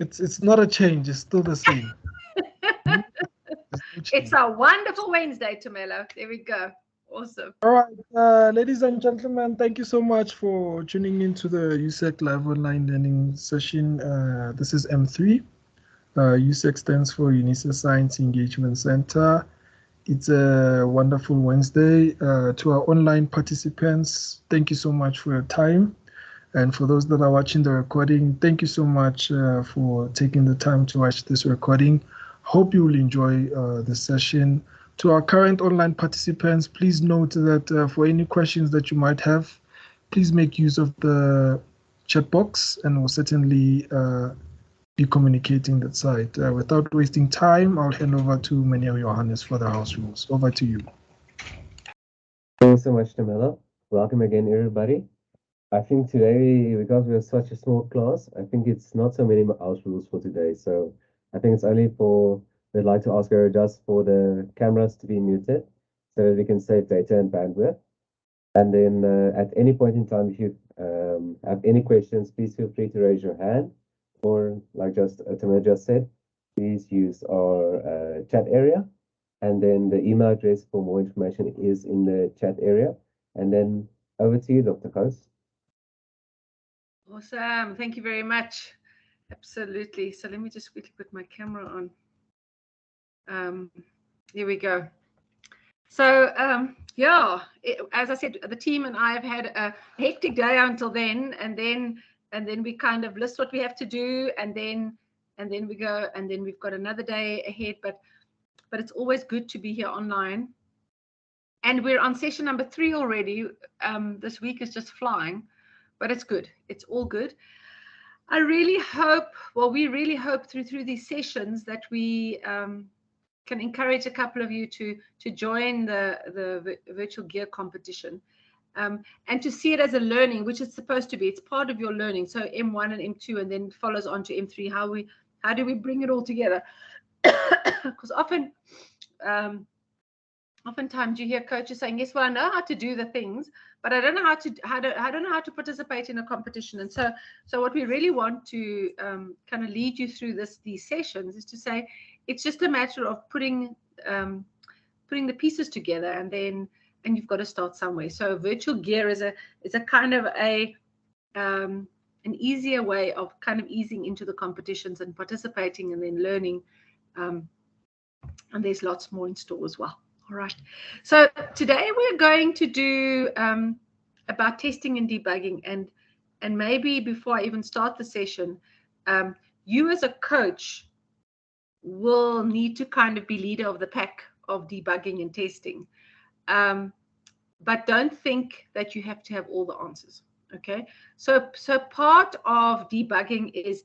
It's not a change. It's still the same. It's a wonderful Wednesday, Tumelo. There we go. Awesome. All right, ladies and gentlemen, thank you so much for tuning into the USEC Live Online Learning session. This is M3. USEC stands for UNISA Science Engagement Center. It's a wonderful Wednesday. To our online participants, thank you so much for your time. And for those that are watching the recording, thank you so much for taking the time to watch this recording. Hope you will enjoy the session. To our current online participants, please note that for any questions that you might have, please make use of the chat box and we'll certainly be communicating that side. Without wasting time, I'll hand over to Mania Johannes for the house rules. Over to you. Thanks so much, Tamela. Welcome again, everybody. I think today, because we're such a small class, I think it's not so many house rules for today. So I think it's only for, we'd like to ask her just for the cameras to be muted so that we can save data and bandwidth. And then at any point in time, if you have any questions, please feel free to raise your hand. Or like Tamela just said, please use our chat area. And then the email address for more information is in the chat area. And then over to you, Dr. Gous. Awesome. Thank you very much. Absolutely. So let me just quickly put my camera on. Here we go. So yeah, as I said, the team and I have had a hectic day until then, and then we kind of list what we have to do, and then we go, and then we've got another day ahead. But it's always good to be here online. And we're on session number 3 already. This week is just flying. But it's good. It's all good. I really hope, well, we really hope through these sessions that we can encourage a couple of you to join the virtual gear competition and to see it as a learning, which it's supposed to be. It's part of your learning. So M1 and M2, and then follows on to M3. How do we bring it all together? Because oftentimes you hear coaches saying, yes, well, I know how to do the things, but I don't know how to participate in a competition. And so what we really want to kind of lead you through these sessions is to say it's just a matter of putting the pieces together, and you've got to start somewhere. So virtual gear is a kind of an easier way of kind of easing into the competitions and participating and then learning. And there's lots more in store as well. All right. So today we're going to do about testing and debugging, and maybe before I even start the session, you as a coach will need to kind of be leader of the pack of debugging and testing. But don't think that you have to have all the answers. Okay. So part of debugging is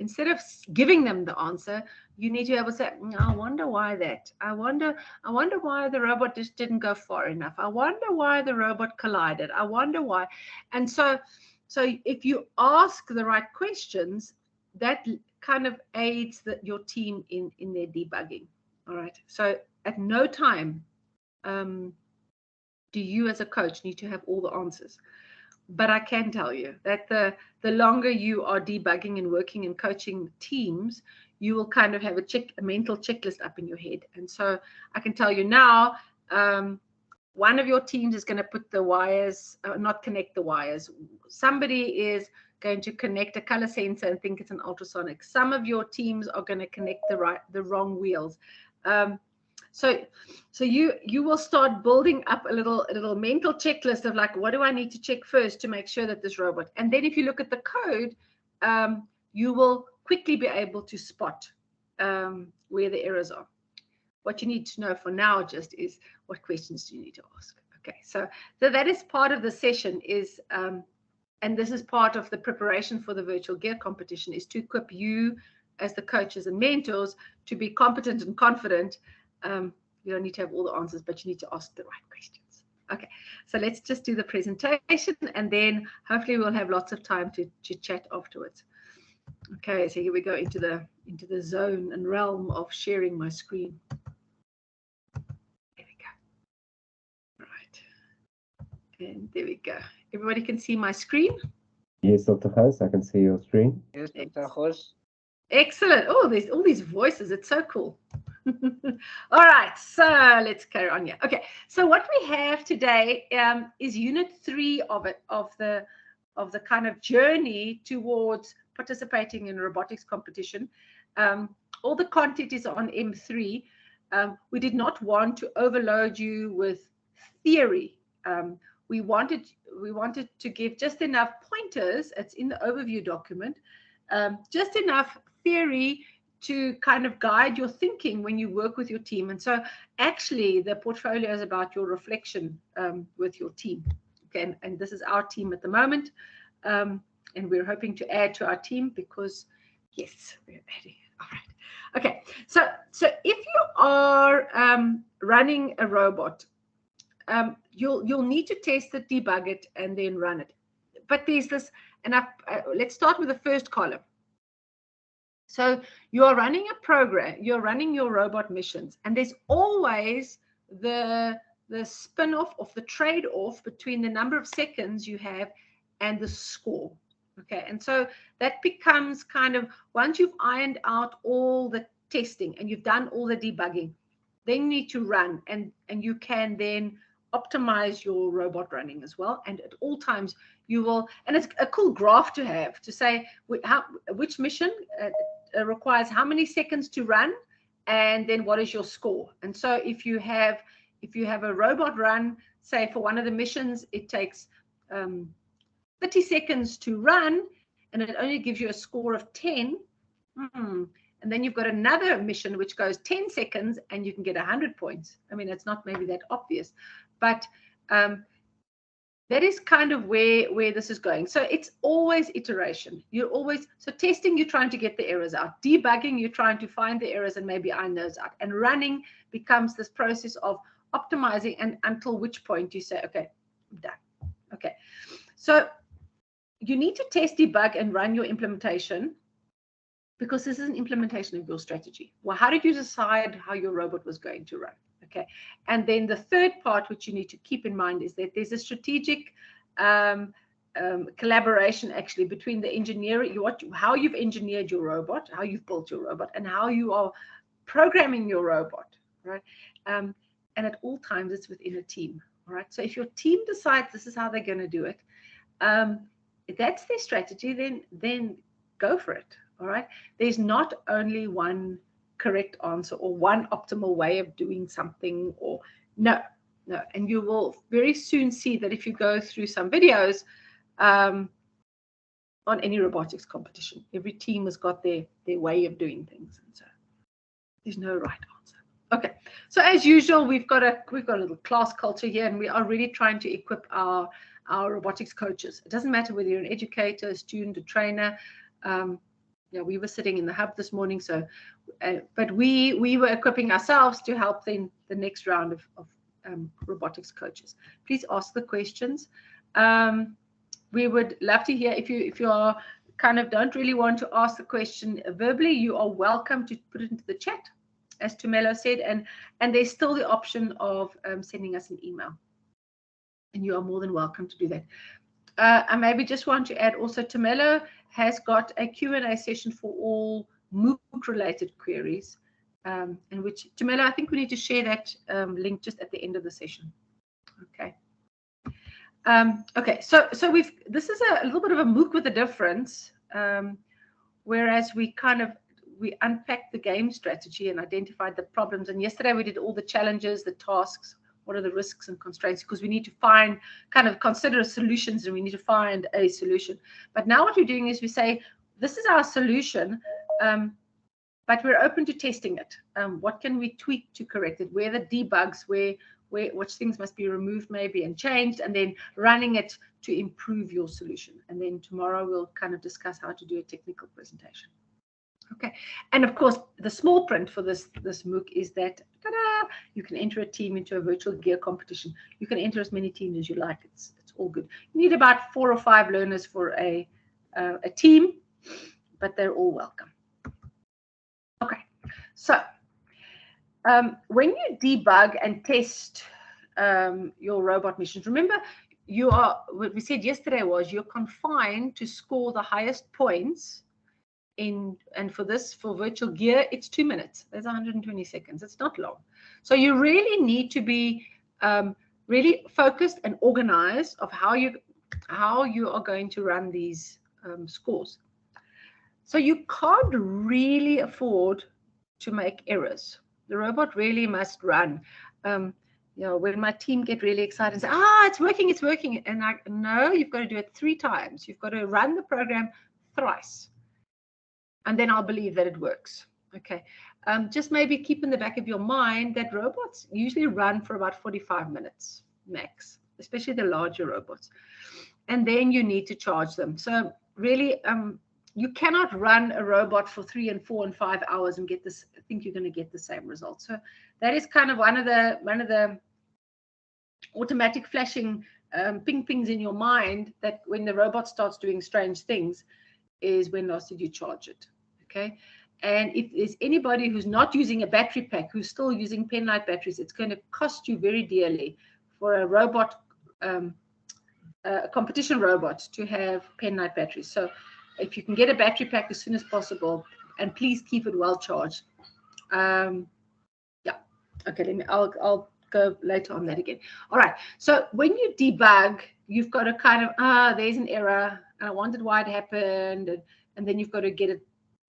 instead of giving them the answer, you need to be able to say, I wonder why that. I wonder why the robot just didn't go far enough. I wonder why the robot collided. I wonder why. And so if you ask the right questions, that kind of aids your team in their debugging. All right. So at no time do you as a coach need to have all the answers. But I can tell you that the longer you are debugging and working and coaching teams, you will kind of have a mental checklist up in your head. And so I can tell you now, one of your teams is going to put the wires, not connect the wires. Somebody is going to connect a color sensor and think it's an ultrasonic. Some of your teams are going to connect the wrong wheels. So you will start building up a little mental checklist of like, what do I need to check first to make sure that this robot, and then if you look at the code, you will quickly be able to spot where the errors are. What you need to know for now just is what questions do you need to ask. Okay, so that is part of the session is, and this is part of the preparation for the virtual gear competition, is to equip you as the coaches and mentors to be competent and confident. You don't need to have all the answers, but you need to ask the right questions. Okay, so let's just do the presentation, and then hopefully we'll have lots of time to chat afterwards. Okay, so here we go into the zone and realm of sharing my screen. There we go. Right, and there we go. Everybody can see my screen? Yes, Dr. Gous, I can see your screen. Yes, Dr. Gous. Excellent. Oh, there's all these voices. It's so cool. All right, so let's carry on here. Okay, so what we have today is unit 3 of the kind of journey towards participating in a robotics competition. All the content is on M3. We did not want to overload you with theory. We wanted to give just enough pointers. It's in the overview document. Just enough theory to kind of guide your thinking when you work with your team. And so actually the portfolio is about your reflection with your team. Okay, and this is our team at the moment. And we're hoping to add to our team because, yes, we're adding. All right. Okay, so if you are running a robot, you'll need to test it, debug it, and then run it. But there's this, and let's start with the first column. So you are running a program, you're running your robot missions, and there's always the spin-off of the trade-off between the number of seconds you have and the score. Okay, and so that becomes kind of, once you've ironed out all the testing and you've done all the debugging, then you need to run, and you can then optimize your robot running as well. And at all times you will, and it's a cool graph to have to say which mission requires how many seconds to run, and then what is your score. And so if you have a robot run, say for one of the missions, it takes 30 seconds to run, and it only gives you a score of 10. And then you've got another mission which goes 10 seconds and you can get 100 points. I mean, it's not maybe that obvious, but that is kind of where this is going. So it's always iteration. You're always, so testing, you're trying to get the errors out. Debugging, you're trying to find the errors and maybe iron those out. And running becomes this process of optimizing, and until which point you say, okay, I'm done. Okay. So you need to test, debug, and run your implementation, because this is an implementation of your strategy. Well, how did you decide how your robot was going to run? Okay, and then the third part, which you need to keep in mind, is that there's a strategic collaboration actually between the engineering, how you've engineered your robot, how you've built your robot, and how you are programming your robot, right? And at all times, it's within a team, all right? So if your team decides this is how they're going to do it, if that's their strategy, then go for it, all right? There's not only one correct answer or one optimal way of doing something, or no. And you will very soon see that if you go through some videos on any robotics competition, every team has got their way of doing things, and so there's no right answer. Okay, so as usual, we've got a little class culture here, and we are really trying to equip our robotics coaches. It doesn't matter whether you're an educator, a student, a trainer. Yeah, we were sitting in the hub this morning, so but we were equipping ourselves to help the next round of robotics coaches. Please ask the questions. We would love to hear if you are kind of don't really want to ask the question verbally, you are welcome to put it into the chat, as Tumelo said, and there's still the option of sending us an email, and you are more than welcome to do that. I maybe just want to add also, Tumelo has got a Q&A session for all MOOC-related queries, in which, Tumelo, I think we need to share that link just at the end of the session. Okay. Okay, so this is a little bit of a MOOC with a difference, whereas we unpacked the game strategy and identified the problems. And yesterday we did all the challenges, the tasks, what are the risks and constraints, because we need to consider solutions, and we need to find a solution. But now what we're doing is we say, this is our solution, but we're open to testing it. What can we tweak to correct it? Where the debugs, which things must be removed maybe and changed, and then running it to improve your solution. And then tomorrow we'll kind of discuss how to do a technical presentation. Okay, and of course, the small print for this MOOC is that, ta-da, you can enter a team into a virtual gear competition. You can enter as many teams as you like. It's all good. You need about 4 or 5 learners for a team, but they're all welcome. Okay, so when you debug and test your robot missions, remember, what we said yesterday was you're confined to score the highest points and for virtual gear, it's 2 minutes. There's 120 seconds. It's not long. So you really need to be really focused and organized of how you are going to run these scores. So you can't really afford to make errors. The robot really must run. When my team get really excited and say, it's working. And no, you've got to do it 3 times. You've got to run the program thrice. And then I'll believe that it works. Okay. Just maybe keep in the back of your mind that robots usually run for about 45 minutes max, especially the larger robots. And then you need to charge them. So really, you cannot run a robot for 3 and 4 and 5 hours and think you're going to get the same result. So that is kind of one of the automatic flashing pings in your mind, that when the robot starts doing strange things is when last did you charge it. Okay. And if there's anybody who's not using a battery pack, who's still using penlight batteries, it's going to cost you very dearly for a robot, a competition robot, to have penlight batteries. So if you can get a battery pack as soon as possible, and please keep it well charged. Yeah. Okay. I'll go later on that again. All right. So when you debug, you've got to kind of, there's an error, and I wondered why it happened, and then you've got to get it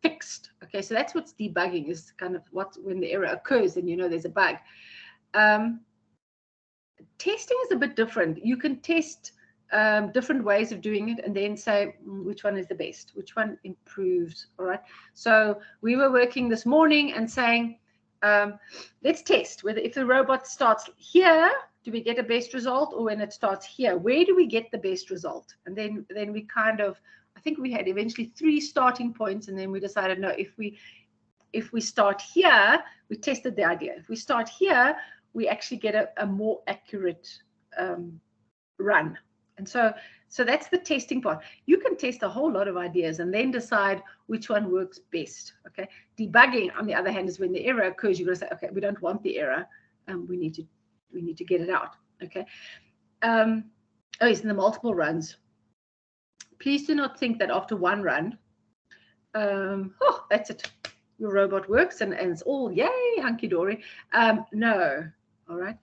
fixed. Okay, so that's what's debugging, is kind of when the error occurs, then you know there's a bug. Testing is a bit different. You can test different ways of doing it and then say which one is the best, which one improves. All right. So we were working this morning and saying, let's test whether if the robot starts here, do we get a best result, or when it starts here, where do we get the best result? And then we kind of, I think we had eventually 3 starting points, and then we decided, no, if we start here, we tested the idea. If we start here, we actually get a more accurate run. And so that's the testing part. You can test a whole lot of ideas and then decide which one works best. Okay. Debugging, on the other hand, is when the error occurs, you're going to say, okay, we don't want the error. We need to get it out. Okay. It's in the multiple runs. Please do not think that after 1 run, that's it. Your robot works and it's all yay, hunky-dory. No. All right.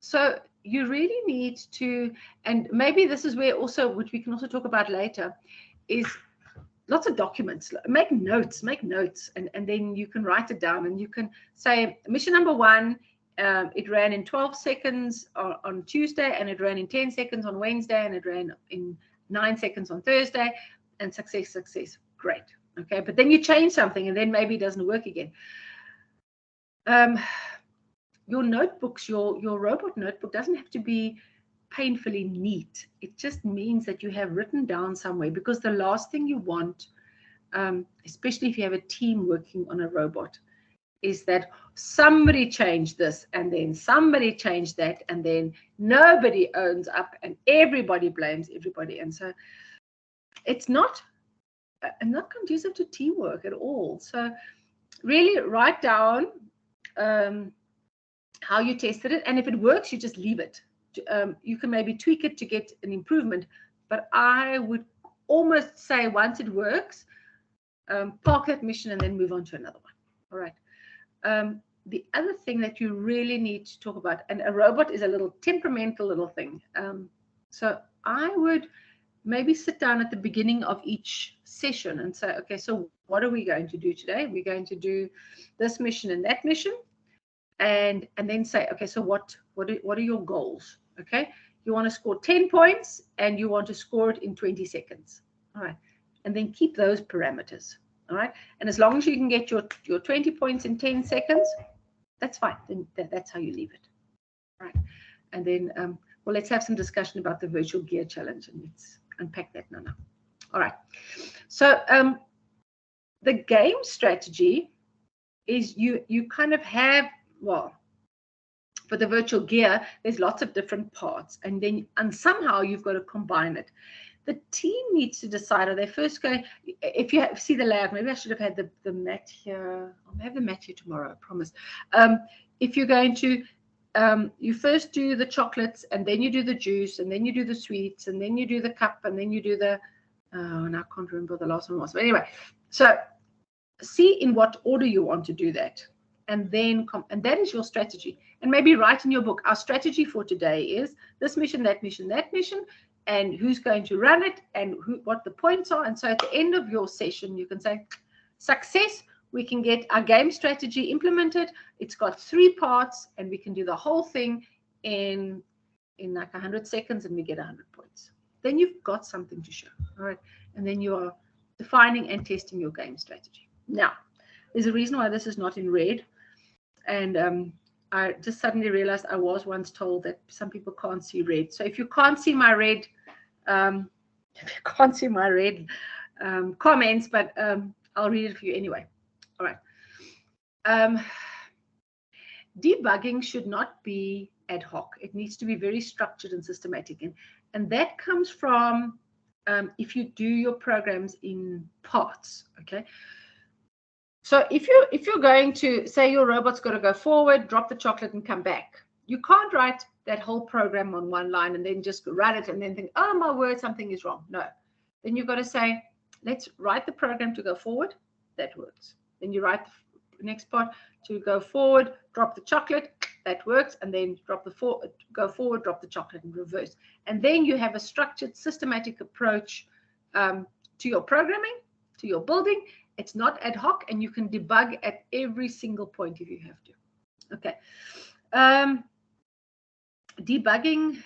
So you really need to, and maybe this is where also, which we can also talk about later, is lots of documents. Make notes, and then you can write it down, and you can say mission number 1, it ran in 12 seconds on Tuesday, and it ran in 10 seconds on Wednesday, and it ran in 9 seconds on Thursday, and success. Great. Okay. But then you change something, and then maybe it doesn't work again. Your notebooks, your robot notebook doesn't have to be painfully neat. It just means that you have written down somewhere, because the last thing you want, especially if you have a team working on a robot, is that somebody changed this and then somebody changed that, and then nobody owns up and everybody blames everybody. And so it's not conducive to teamwork at all. So really write down how you tested it, and if it works, you just leave it. You can maybe tweak it to get an improvement, but I would almost say once it works, park that mission and then move on to another one. All right. The other thing that you really need to talk about, and a robot is a little temperamental little thing. So I would maybe sit down at the beginning of each session and say, okay, so what are we going to do today? We're going to do this mission and that mission. And then say, okay, so what are your goals? Okay, you want to score 10 points and you want to score it in 20 seconds. All right. And then keep those parameters. All right. And as long as you can get your 20 points in 10 seconds, that's fine. Then that's how you leave it. All right. And then, well, let's have some discussion about the virtual gear challenge, and let's unpack that now. All right. So the game strategy is you kind of have, well, for the virtual gear, there's lots of different parts, and somehow you've got to combine it. The team needs to decide, are they first going, if you see the layout, maybe I should have had the mat here. I'll have the mat here tomorrow, I promise. If you're going to, you first do the chocolates, and then you do the juice, and then you do the sweets, and then you do the cup, and then you do the And I can't remember the last one was. But anyway, so see in what order you want to do that. And then and that is your strategy. And maybe write in your book, our strategy for today is this mission, that mission, that mission, and who's going to run it, and what the points are. And so at the end of your session, you can say, success, we can get our game strategy implemented. It's got 3 parts, and we can do the whole thing in like 100 seconds, and we get 100 points. Then you've got something to show. All right. And then you are defining and testing your game strategy. Now, there's a reason why this is not in red. And I just suddenly realized I was once told that some people can't see red. So if you can't see my red, comments, but I'll read it for you anyway. All right. Debugging should not be ad hoc. It needs to be very structured and systematic. And that comes from if you do your programs in parts, okay? So if you're going to say your robot's got to go forward, drop the chocolate and come back, you can't write that whole program on one line and then just run it and then think, oh my word, something is wrong. No. Then you've got to say, let's write the program to go forward. That works. Then you write the next part to go forward, drop the chocolate. That works. And then go forward, drop the chocolate and reverse. And then you have a structured, systematic approach to your programming, to your building. It's not ad hoc, and you can debug at every single point if you have to. Okay. Debugging,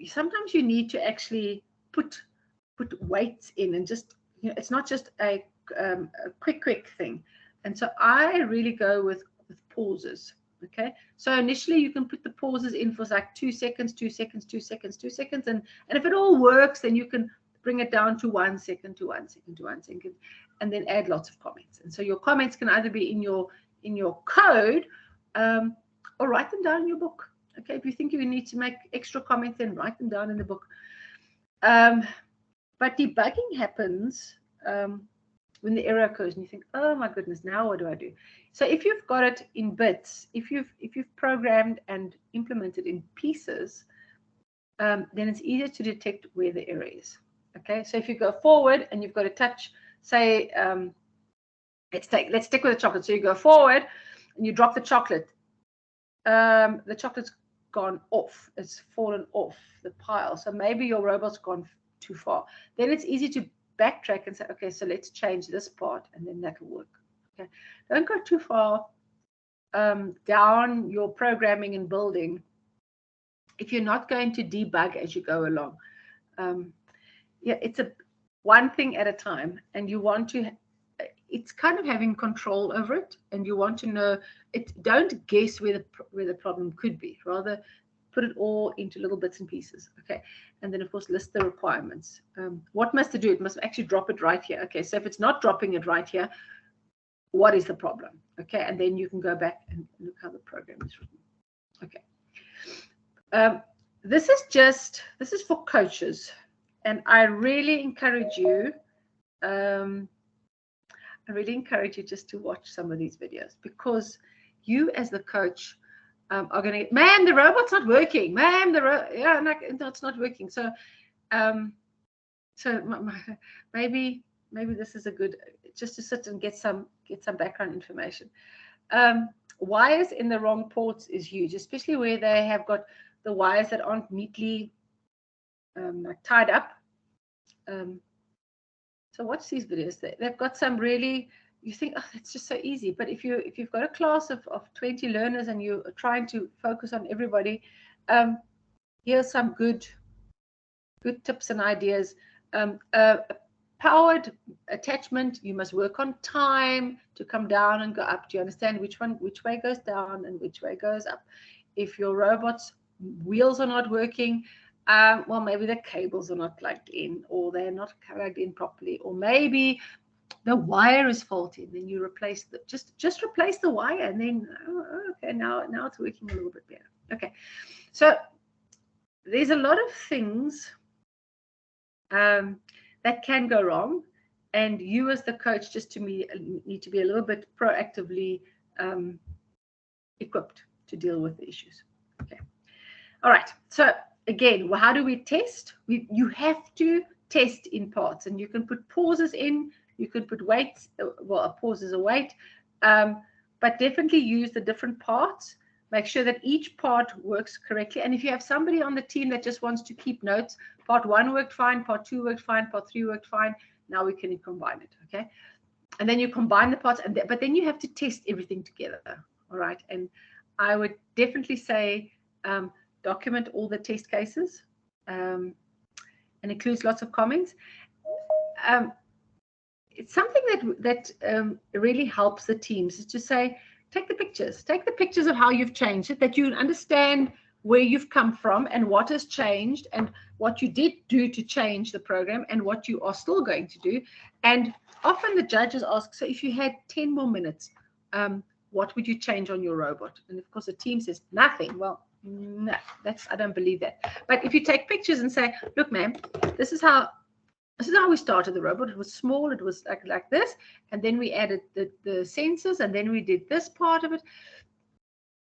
sometimes you need to actually put weights in, and just, it's not just a quick thing. And so I really go with pauses. Okay. So initially you can put the pauses in for like 2 seconds, 2 seconds, 2 seconds, 2 seconds. And if it all works, then you can bring it down to 1 second, to 1 second, to 1 second, and then add lots of comments. And so your comments can either be in your code or write them down in your book. Okay, if you think you need to make extra comments, then write them down in the book. But debugging happens when the error occurs and you think, oh my goodness, now what do I do? So if you've got it in bits, if you've programmed and implemented in pieces, then it's easier to detect where the error is. Okay, so if you go forward and you've got to touch, say, let's stick with the chocolate. So you go forward and you drop the chocolate. The chocolate's gone off. It's fallen off the pile. So maybe your robot's gone too far. Then it's easy to backtrack and say, okay, so let's change this part, and then that'll work. Okay, don't go too far down your programming and building if you're not going to debug as you go along. Yeah, it's one thing at a time, and you want to, it's kind of having control over it, and you want to know it. Don't guess where the problem could be, rather put it all into little bits and pieces. Okay, and then of course list the requirements. What must it do? It must actually drop it right here. Okay, so if it's not dropping it right here, what is the problem? Okay, and then you can go back and look how the program is written. Okay, this is for coaches. And I really encourage you, just to watch some of these videos, because you as the coach are going to, man, the robot's not working, man, no, it's not working. So, maybe this is a good, just to sit and get some background information. Wires in the wrong ports is huge, especially where they have got the wires that aren't neatly tied up. So watch these videos. They've got some really, you think, oh, that's just so easy. But if you've got a class of 20 learners and you're trying to focus on everybody, here's some good tips and ideas. Powered attachment, you must work on time to come down and go up. Do you understand which way goes down and which way goes up? If your robot's wheels are not working, well, maybe the cables are not plugged in, or they're not plugged in properly, or maybe the wire is faulty. Then you replace just replace the wire, and then okay, now it's working a little bit better. Okay, so there's a lot of things that can go wrong, and you as the coach just need to be a little bit proactively equipped to deal with the issues. Okay, all right, so again, well, how do we test? You have to test in parts, and you can put pauses in, you could put weights, well, a pause is a weight, but definitely use the different parts. Make sure that each part works correctly. And if you have somebody on the team that just wants to keep notes, part 1 worked fine, part 2 worked fine, part 3 worked fine, now we can combine it, okay? And then you combine the parts, but then you have to test everything together, all right? And I would definitely say document all the test cases, and includes lots of comments. It's something that really helps the teams is to say, take the pictures of how you've changed it, that you understand where you've come from and what has changed and what you did do to change the program and what you are still going to do. And often the judges ask, so if you had 10 more minutes, what would you change on your robot? And of course the team says nothing. Well, no, I don't believe that. But if you take pictures and say, look, ma'am, this is how we started the robot. It was small, it was like this, and then we added the sensors, and then we did this part of it.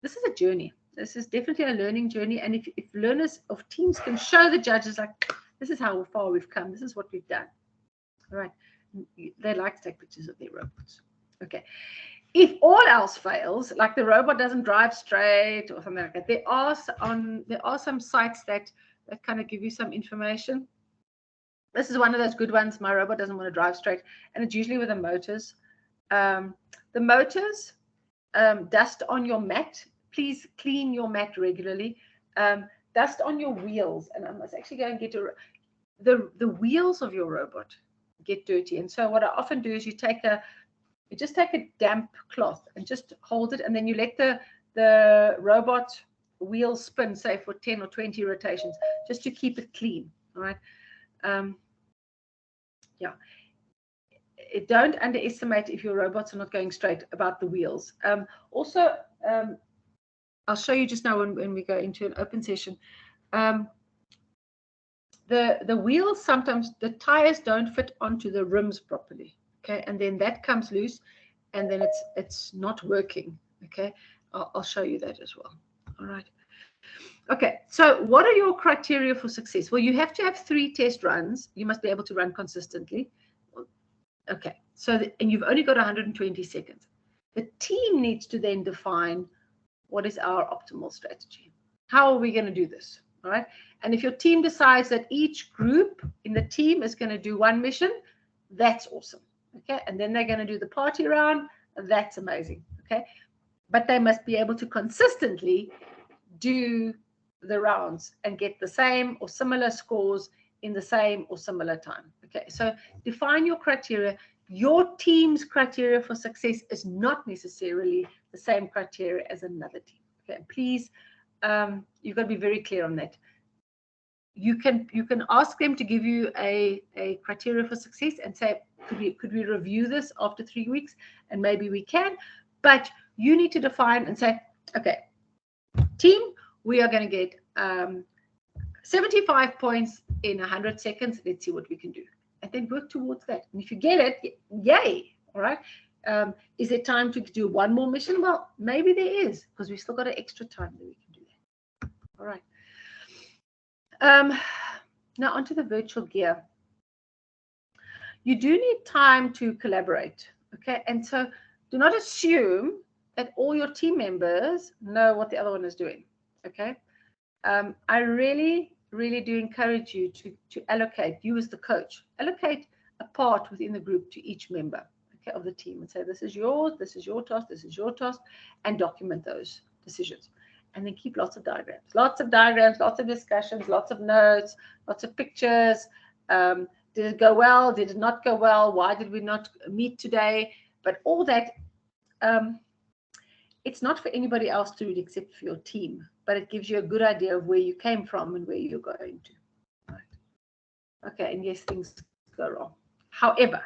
This is a journey. This is definitely a learning journey. And if learners of teams can show the judges, like, this is how far we've come, this is what we've done. All right. They like to take pictures of their robots. Okay. If all else fails, like the robot doesn't drive straight or something like that, there are some sites that kind of give you some information. This is one of those good ones. My robot doesn't want to drive straight, and it's usually with the motors. The motors, dust on your mat. Please clean your mat regularly. Dust on your wheels, and I must actually go and get the wheels of your robot get dirty. And so what I often do is you just take a damp cloth and just hold it, and then you let the robot wheel spin, say for 10 or 20 rotations, just to keep it clean. All right. Yeah, don't underestimate if your robots are not going straight about the wheels. Also, I'll show you just now when we go into an open session. The wheels, sometimes the tires don't fit onto the rims properly, okay, and then that comes loose, and then it's not working. Okay, I'll show you that as well. All right. Okay, so what are your criteria for success? Well, you have to have 3 test runs. You must be able to run consistently. Okay, and you've only got 120 seconds. The team needs to then define what is our optimal strategy. How are we going to do this? All right. And if your team decides that each group in the team is going to do 1 mission, that's awesome. Okay, and then they're going to do the party round. That's amazing. Okay, but they must be able to consistently do the rounds and get the same or similar scores in the same or similar time. Okay, so define your criteria. Your team's criteria for success is not necessarily the same criteria as another team. Okay, please, you've got to be very clear on that. You can ask them to give you a criteria for success and say, could we review this after 3 weeks? And maybe we can, but you need to define and say, okay, team, we are going to get 75 points in 100 seconds. Let's see what we can do. And then work towards that. And if you get it, yay. All right. Is there time to do 1 more mission? Well, maybe there is, because we've still got an extra time that we can do that. All right. Now onto the virtual gear. You do need time to collaborate. Okay. And so do not assume that all your team members know what the other one is doing. Okay. I really do encourage you to allocate, you as the coach, allocate a part within the group to each member, okay, of the team, and say, this is yours, this is your task, this is your task, and document those decisions. And then keep lots of diagrams, lots of discussions, lots of notes, lots of pictures. Did it go well? Did it not go well? Why did we not meet today? But all that, it's not for anybody else to read except for your team, but it gives you a good idea of where you came from and where you're going to. Right. Okay, and yes, things go wrong. However,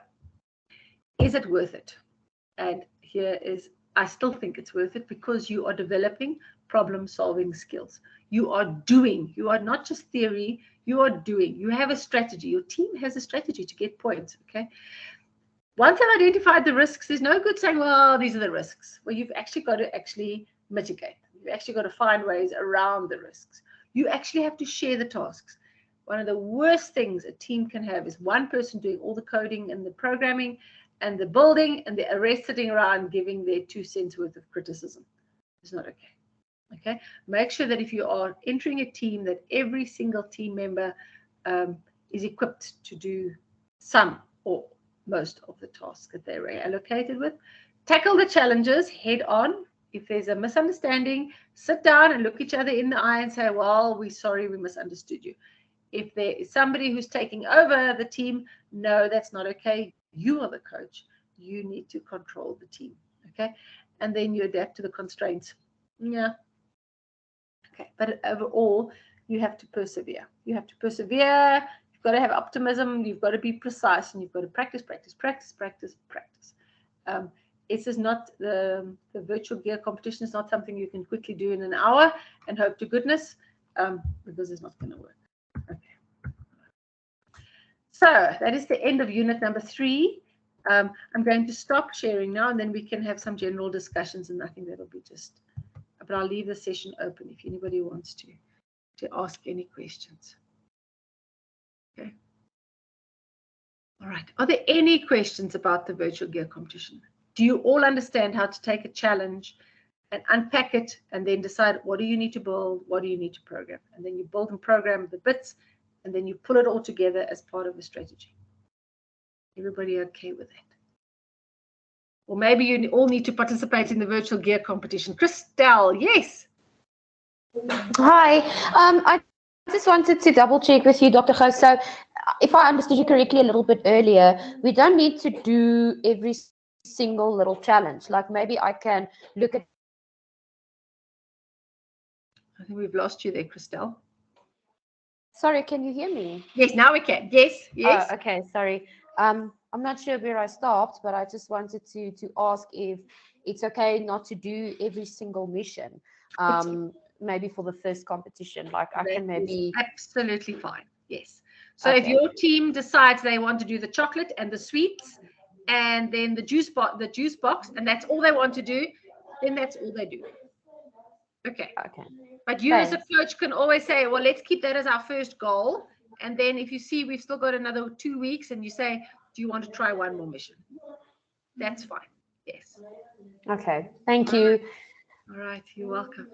is it worth it? And here is, I still think it's worth it, because you are developing problem-solving skills. You are doing. You are not just theory. You are doing. You have a strategy. Your team has a strategy to get points, okay? Once I've identified the risks, there's no good saying, well, these are the risks. Well, you've actually got to mitigate. You've actually got to find ways around the risks. You actually have to share the tasks. One of the worst things a team can have is one person doing all the coding and the programming and the building, and the rest sitting around giving their 2 cents worth of criticism. It's not okay. Okay, make sure that if you are entering a team, that every single team member is equipped to do some or most of the tasks that they're allocated with. Tackle the challenges head on. If there's a misunderstanding, sit down and look each other in the eye and say, well, we're sorry, we misunderstood you. If there is somebody who's taking over the team, no, that's not okay. You are the coach. You need to control the team. Okay, and then you adapt to the constraints. Yeah. Okay, but overall, you have to persevere. You have to persevere. You've got to have optimism. You've got to be precise, and you've got to practice, practice, practice, practice, practice. This is not the virtual gear competition. Is not something you can quickly do in an hour and hope to goodness, because it's not going to work. Okay. So that is the end of unit number 3. I'm going to stop sharing now, and then we can have some general discussions, and I think that'll be just. But I'll leave the session open if anybody wants to ask any questions. Okay. All right. Are there any questions about the virtual gear competition? Do you all understand how to take a challenge and unpack it and then decide what do you need to build, what do you need to program? And then you build and program the bits, and then you pull it all together as part of a strategy. Everybody okay with that? Or maybe you all need to participate in the virtual gear competition. Christelle, yes. Hi. I just wanted to double check with you, Dr. Gous. So if I understood you correctly a little bit earlier, we don't need to do every single little challenge. Like maybe I can look at. I think we've lost you there, Christelle. Sorry, can you hear me? Yes, now we can. Yes, yes. Oh, okay, sorry. I'm not sure where I stopped, but I just wanted to ask if it's okay not to do every single mission. Maybe for the first competition, like I can maybe. Absolutely fine. Yes. So Okay. If your team decides they want to do the chocolate and the sweets, and then the juice box, and that's all they want to do, then that's all they do. Okay. Okay. But you as a coach can always say, well, let's keep that as our first goal. And then if you see we've still got another 2 weeks, and you say, do you want to try one more mission? That's fine. Yes. Okay. Thank you. All right. You're welcome.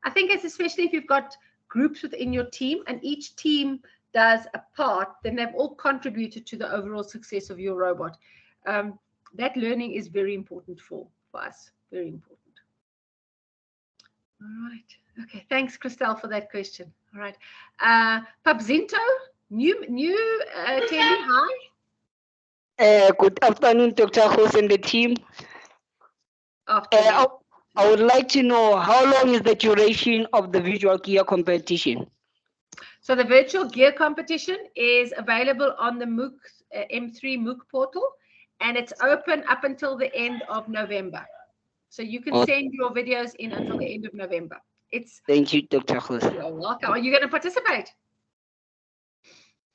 I think it's especially if you've got groups within your team and each team does a part, then they've all contributed to the overall success of your robot. That learning is very important for us. Very important. All right. Okay. Thanks, Christelle, for that question. All right. Pabzinto, new attendee. Hi. Good afternoon, Dr. Gous and the team. I would like to know how long is the duration of the virtual gear competition? So the virtual gear competition is available on the MOOC M3 MOOC portal, and it's open up until the end of November. So you can send your videos in until the end of November. Thank you, Dr. Gous. You're welcome. Are you going to participate?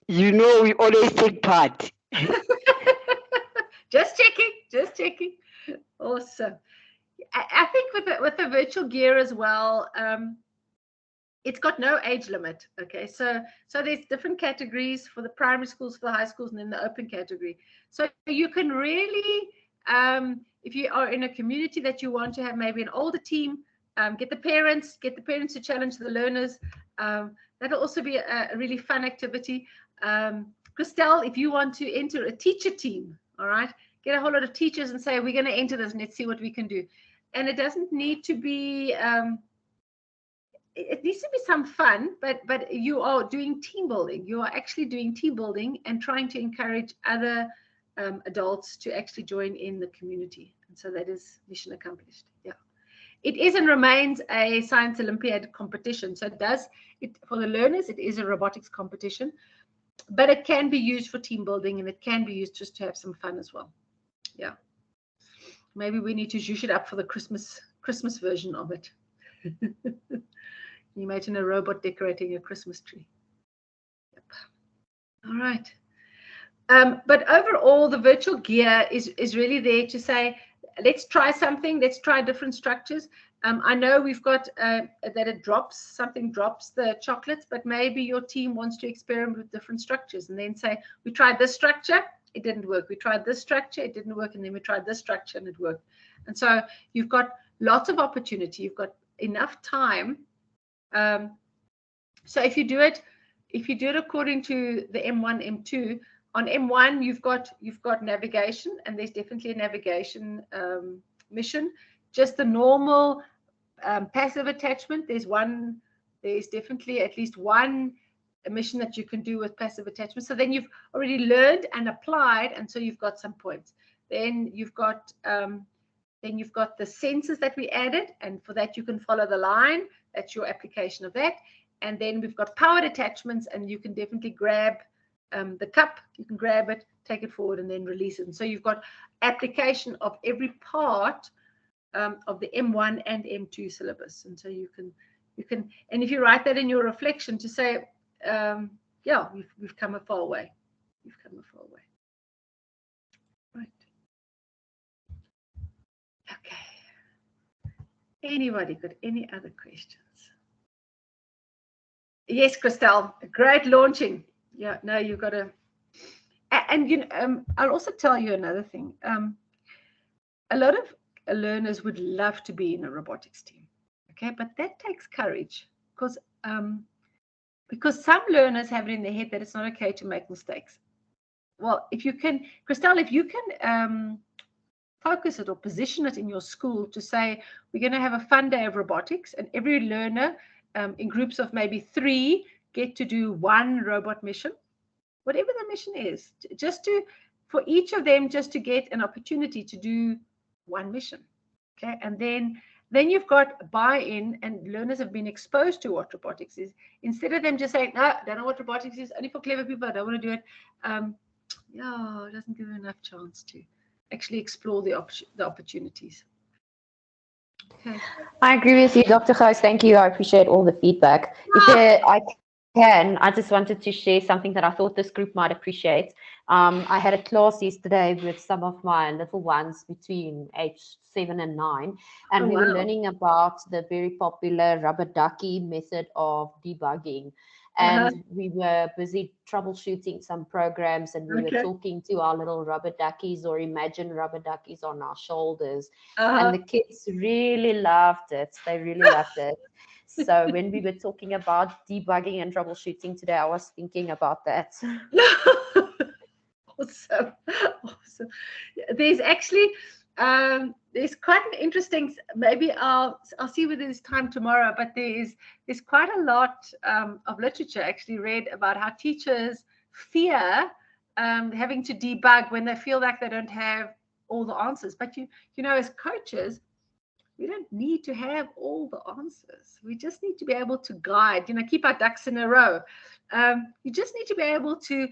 You know, we always take part. Just checking. Awesome. I think with the virtual gear as well, it's got no age limit. Okay, so there's different categories for the primary schools, for the high schools, and then the open category. So you can really, if you are in a community that you want to have maybe an older team, get the parents to challenge the learners. That'll also be a really fun activity. Christelle, if you want to enter a teacher team, all right, get a whole lot of teachers and say, we're going to enter this and let's see what we can do. And it doesn't need to be, it needs to be some fun, but you are doing team building. You are actually doing team building and trying to encourage other adults to actually join in the community. And so that is mission accomplished. Yeah. It is and remains a science Olympiad competition. So for the learners, it is a robotics competition, but it can be used for team building, and it can be used just to have some fun as well. Yeah. Maybe we need to zhoosh it up for the Christmas version of it. You imagine a robot decorating a Christmas tree. Yep. All right. But overall, the virtual gear is really there to say, let's try something. Let's try different structures. I know we've got that it drops, something drops the chocolates, but maybe your team wants to experiment with different structures and then say, we tried this structure, it didn't work. We tried this structure, it didn't work. And then we tried this structure and it worked. And so you've got lots of opportunity. You've got enough time. So if you do it according to the M1, M2, on M1, you've got navigation, and there's definitely a navigation mission. Just the normal passive attachment. There's definitely at least one mission that you can do with passive attachment. So then you've already learned and applied, and so you've got some points. Then you've got the sensors that we added, and for that you can follow the line. That's your application of that. And then we've got powered attachments, and you can definitely grab the cup. You can grab it, take it forward, and then release it. And so you've got application of every part of the M1 and M2 syllabus. And so you can, and if you write that in your reflection to say, yeah, we've come a far way. We've come a far way. Right. Okay. Anybody got any other questions? Yes, Christelle, great launching. Yeah, no, you've got to, and you know, I'll also tell you another thing. A lot of learners would love to be in a robotics team, okay, but that takes courage because some learners have it in their head that it's not okay to make mistakes. Well, if you can, Christelle, if you can focus it or position it in your school to say, we're going to have a fun day of robotics, and every learner in groups of maybe 3 get to do one robot mission, whatever the mission is, just to, for each of them, just to get an opportunity to do one mission. Okay, and then you've got buy-in, and learners have been exposed to what robotics is. Instead of them just saying, no, I don't know what robotics is, only for clever people, I don't want to do it. Yeah, it doesn't give them enough chance to actually explore the opportunities. Okay. I agree with you, Dr. Gous. Thank you. I appreciate all the feedback. I just wanted to share something that I thought this group might appreciate. I had a class yesterday with some of my little ones between age 7 and 9, and we were learning about the very popular rubber ducky method of debugging. And we were busy troubleshooting some programs, and we were talking to our little rubber duckies, or imagine rubber duckies on our shoulders. And the kids really loved it. They really loved it. So when we were talking about debugging and troubleshooting today, I was thinking about that. Awesome. There's actually there's quite an interesting, maybe I'll see whether there's time tomorrow, but there's quite a lot of literature actually read about how teachers fear having to debug when they feel like they don't have all the answers. But you know, as coaches, we don't need to have all the answers. We just need to be able to guide, you know, keep our ducks in a row. You just need to be able to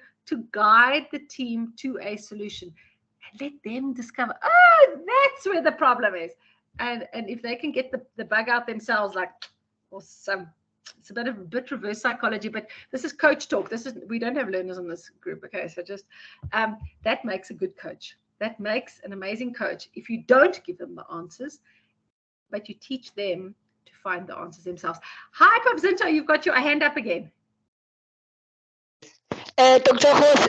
guide the team to a solution and let them discover, oh, that's where the problem is. And if they can get the bug out themselves, like, awesome. It's a bit reverse psychology, but this is coach talk. We don't have learners on this group. Okay, so just that makes a good coach. That makes an amazing coach. If you don't give them the answers, but you teach them to find the answers themselves. Hi, Pabzinto, you've got your hand up again. Dr. Gous,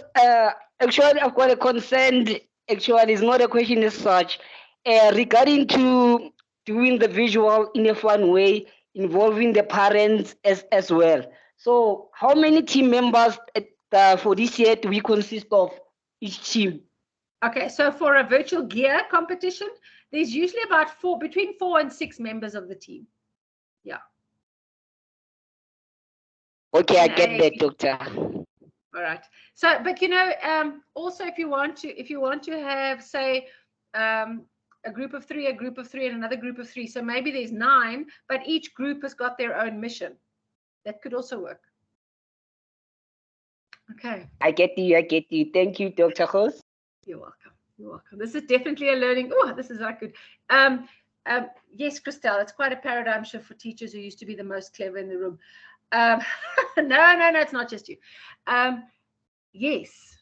actually, I've got a concern. Actually, it's not a question as such. Regarding to doing the visual in a fun way, involving the parents as well. So how many team members for this year do we consist of each team? Okay, so for a virtual gear competition, there's usually about between 4 and 6 members of the team. Yeah. Okay, I get that, doctor. All right. So, but you know, also if you want to have, say, a group of 3, and another group of 3. So maybe there's 9, but each group has got their own mission. That could also work. Okay. I get you. Thank you, Dr. Gous. You're welcome. You're welcome. This is definitely a learning. Oh, this is like good. Yes, Christelle, it's quite a paradigm shift for teachers who used to be the most clever in the room. No, it's not just you. Yes.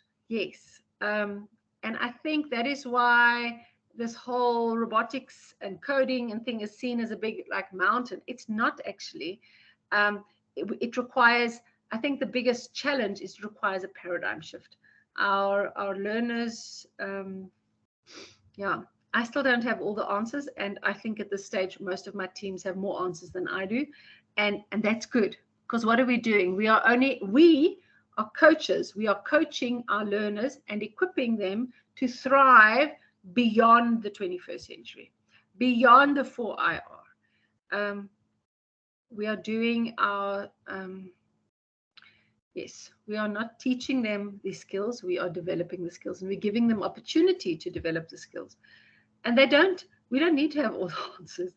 And I think that is why this whole robotics and coding and thing is seen as a big like mountain. It's not actually. It requires, I think the biggest challenge is it requires a paradigm shift. Our learners, yeah, I still don't have all the answers, and I think at this stage most of my teams have more answers than I do, and that's good, because what are we doing? We are coaches. We are coaching our learners and equipping them to thrive beyond the 21st century, beyond the 4IR. We are doing our, yes, we are not teaching them these skills, we are developing the skills, and we're giving them opportunity to develop the skills. And we don't need to have all the answers.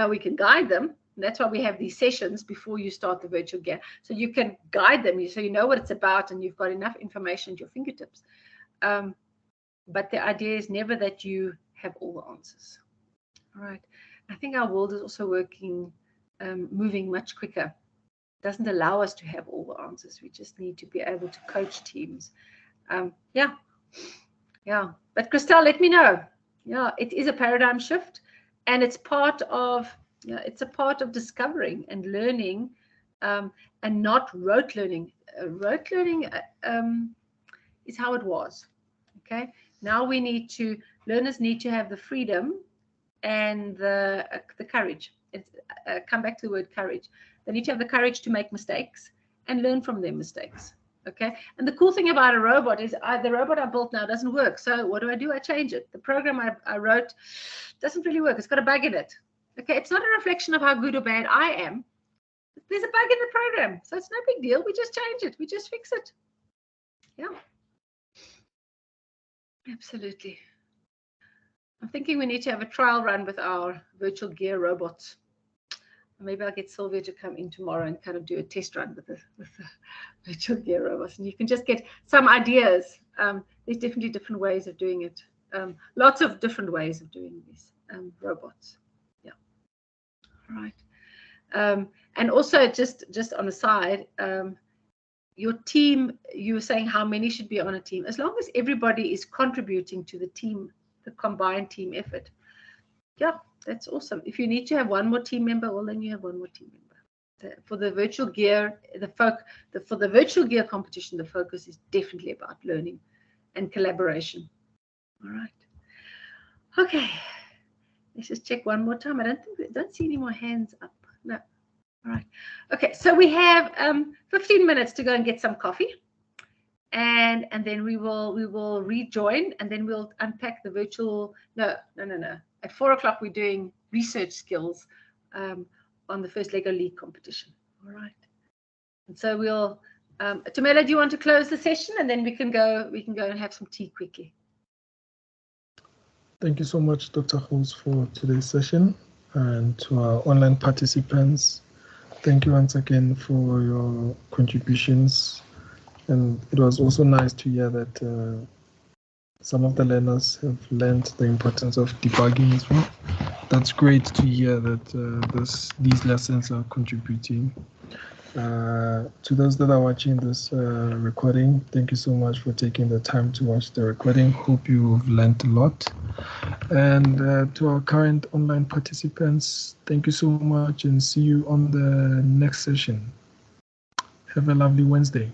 We can guide them. And that's why we have these sessions before you start the virtual gear. So you can guide them, so you know what it's about and you've got enough information at your fingertips. But the idea is never that you have all the answers. All right. I think our world is also moving much quicker. It doesn't allow us to have all the answers. We just need to be able to coach teams. Yeah. But Christelle, let me know. Yeah, it is a paradigm shift, and it's part of, it's a part of discovering and learning, and not rote learning. Rote learning is how it was. Okay. Now learners need to have the freedom and the courage. Come back to the word courage. They need to have the courage to make mistakes and learn from their mistakes. Okay. And the cool thing about a robot is the robot I built now doesn't work. So what do? I change it. The program I wrote doesn't really work. It's got a bug in it. Okay. It's not a reflection of how good or bad I am. There's a bug in the program. So it's no big deal. We just change it. We just fix it. Yeah. Absolutely. I'm thinking we need to have a trial run with our virtual gear robots. Maybe I'll get Sylvia to come in tomorrow and kind of do a test run with the virtual gear robots, and you can just get some ideas. There's definitely different ways of doing it. Lots of different ways of doing these robots. Yeah. All right. And also, just on the side, your team. You were saying how many should be on a team. As long as everybody is contributing to the team, the combined team effort. Yeah. That's awesome. If you need to have one more team member, well, then you have one more team member. For the virtual gear, for the virtual gear competition, the focus is definitely about learning and collaboration. All right. Okay. Let's just check one more time. I don't see any more hands up. No. All right. Okay. So we have 15 minutes to go and get some coffee, and then we will rejoin, and then we'll unpack the virtual. No. At 4 o'clock, we're doing research skills on the first Lego League competition. All right. And so we'll, Tamela, do you want to close the session, and then we can go and have some tea quickly. Thank you so much, Dr. Hoos, for today's session, and to our online participants. Thank you once again for your contributions. And it was also nice to hear that some of the learners have learned the importance of debugging as well. That's great to hear that these lessons are contributing. To those that are watching this recording, thank you so much for taking the time to watch the recording. Hope you've learned a lot. And to our current online participants, thank you so much, and see you on the next session. Have a lovely Wednesday.